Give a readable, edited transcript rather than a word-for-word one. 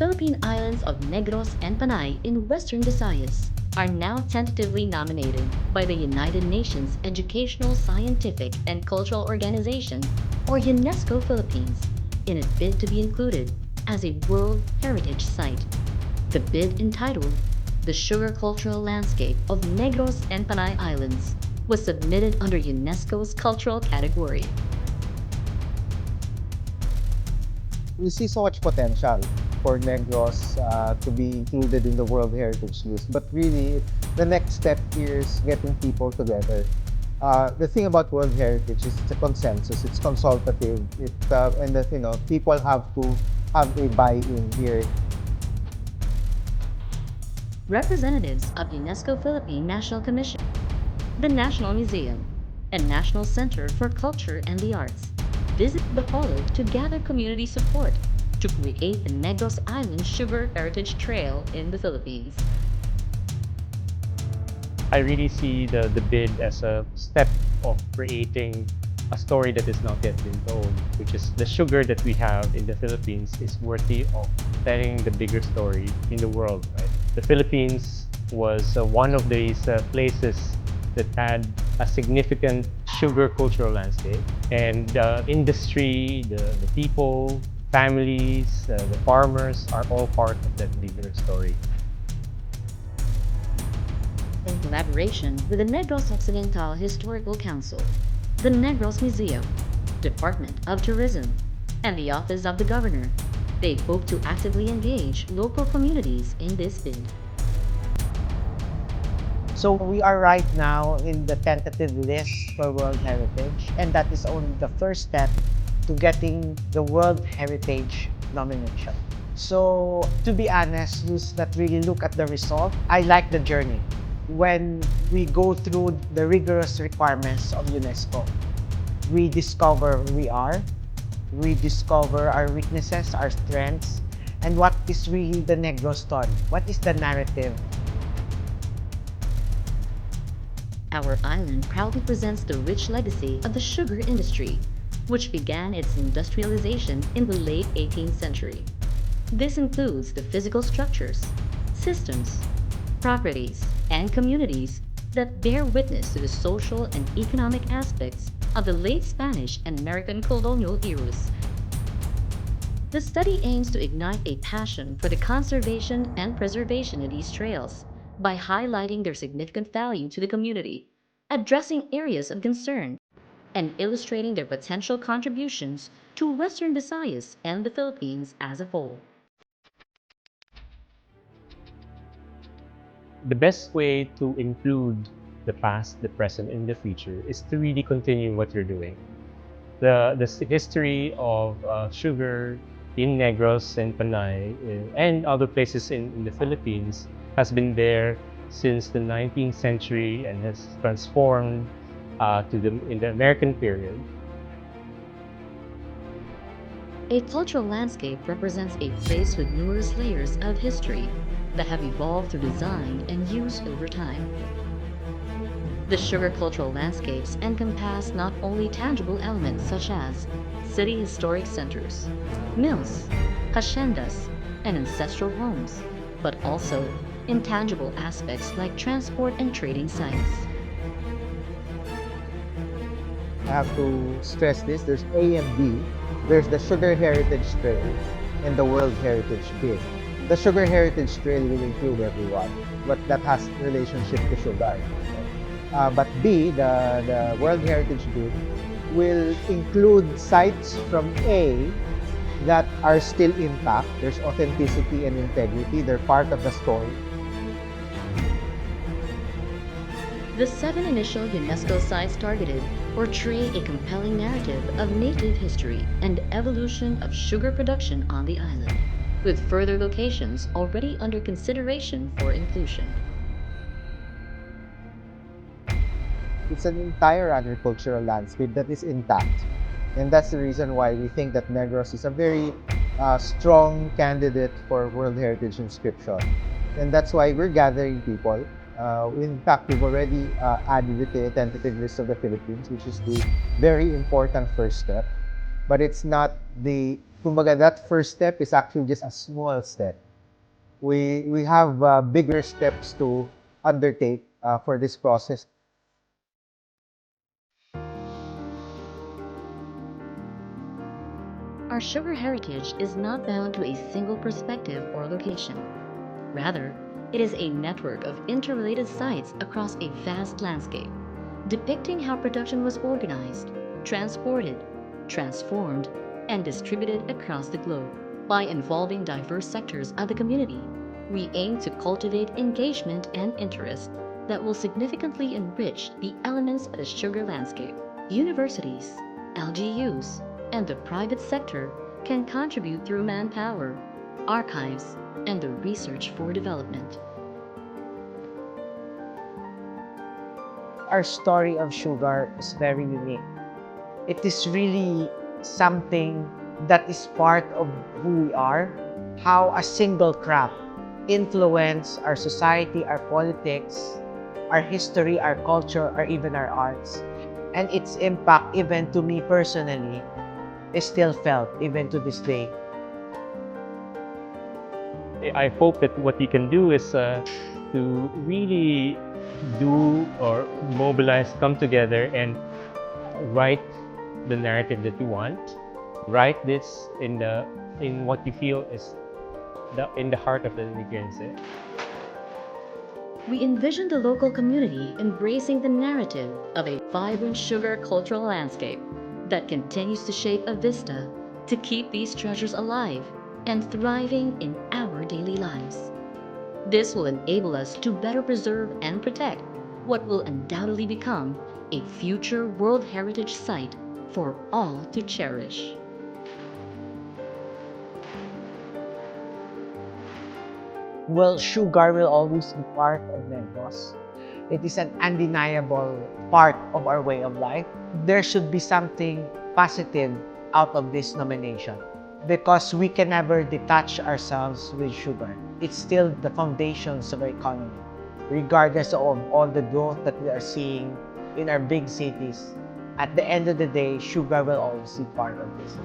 Philippine islands of Negros and Panay in western Visayas are now tentatively nominated by the United Nations Educational, Scientific, and Cultural Organization, or UNESCO Philippines, in a bid to be included as a World Heritage Site. The bid, entitled "The Sugar Cultural Landscape of Negros and Panay Islands," was submitted under UNESCO's cultural category. We see so much potential for Negros to be included in the World Heritage List. But really, the next step here is getting people together. The thing about World Heritage is it's a consensus, it's consultative, and that people have to have a buy-in here. Representatives of UNESCO Philippine National Commission, the National Museum, and National Center for Culture and the Arts visit Bacolod to gather community support to create the Negros Island Sugar Heritage Trail in the Philippines. I really see the bid as a step of creating a story that is not yet been told, which is the sugar that we have in the Philippines is worthy of telling the bigger story in the world. Right? The Philippines was one of these places that had a significant sugar cultural landscape, and the industry, the people, families, the farmers are all part of that bigger story. In collaboration with the Negros Occidental Historical Council, the Negros Museum, Department of Tourism, and the Office of the Governor, they hope to actively engage local communities in this bid. So we are right now in the tentative list for World Heritage, and that is only the first step to getting the World Heritage nomination. So to be honest, those that really look at the result, I like the journey. When we go through the rigorous requirements of UNESCO, we discover who we discover our weaknesses, our strengths, and what is really the Negro story. What is the narrative? Our island proudly presents the rich legacy of the sugar industry, which began its industrialization in the late 18th century. This includes the physical structures, systems, properties, and communities that bear witness to the social and economic aspects of the late Spanish and American colonial eras. The study aims to ignite a passion for the conservation and preservation of these trails by highlighting their significant value to the community, addressing areas of concern, and illustrating their potential contributions to Western Visayas and the Philippines as a whole. The best way to include the past, the present, and the future is to really continue what you're doing. The history of sugar in Negros and Panay and other places in the Philippines has been there since the 19th century and has transformed in the American period. A cultural landscape represents a place with numerous layers of history that have evolved through design and use over time. The sugar cultural landscapes encompass not only tangible elements such as city historic centers, mills, haciendas, and ancestral homes, but also intangible aspects like transport and trading sites. I have to stress this. There's A and B. There's the Sugar Heritage Trail and the World Heritage Bid. The Sugar Heritage Trail will include everyone, but that has relationship to sugar. But B, the World Heritage Bid, will include sites from A that are still intact. There's authenticity and integrity. They're part of the story. The 7 initial UNESCO sites targeted portray a compelling narrative of native history and evolution of sugar production on the island, with further locations already under consideration for inclusion. It's an entire agricultural landscape that is intact. And that's the reason why we think that Negros is a very strong candidate for World Heritage inscription. And that's why we're gathering people. In fact, we've already added it to the tentative list of the Philippines, which is the very important first step. But it's not the Kumbaga, that first step is actually just a small step. We have bigger steps to undertake for this process. Our sugar heritage is not bound to a single perspective or location. Rather, it is a network of interrelated sites across a vast landscape, depicting how production was organized, transported, transformed, and distributed across the globe. By involving diverse sectors of the community, we aim to cultivate engagement and interest that will significantly enrich the elements of the sugar landscape. Universities, LGUs, and the private sector can contribute through manpower, archives, and the research for development. Our story of sugar is very unique. It is really something that is part of who we are, how a single crop influenced our society, our politics, our history, our culture, or even our arts. And its impact, even to me personally, is still felt even to this day. I hope that what we can do is to really do or mobilize, come together and write the narrative that you want. Write this in what you feel is in the heart of the Negrense. We envision the local community embracing the narrative of a vibrant sugar cultural landscape that continues to shape a vista to keep these treasures alive and thriving in our daily lives. This will enable us to better preserve and protect what will undoubtedly become a future World Heritage Site for all to cherish. Well, sugar will always be part of Negros. It is an undeniable part of our way of life. There should be something positive out of this nomination because we can never detach ourselves with sugar. It's still the foundations of our economy. Regardless of all the growth that we are seeing in our big cities, at the end of the day, sugar will always be part of this.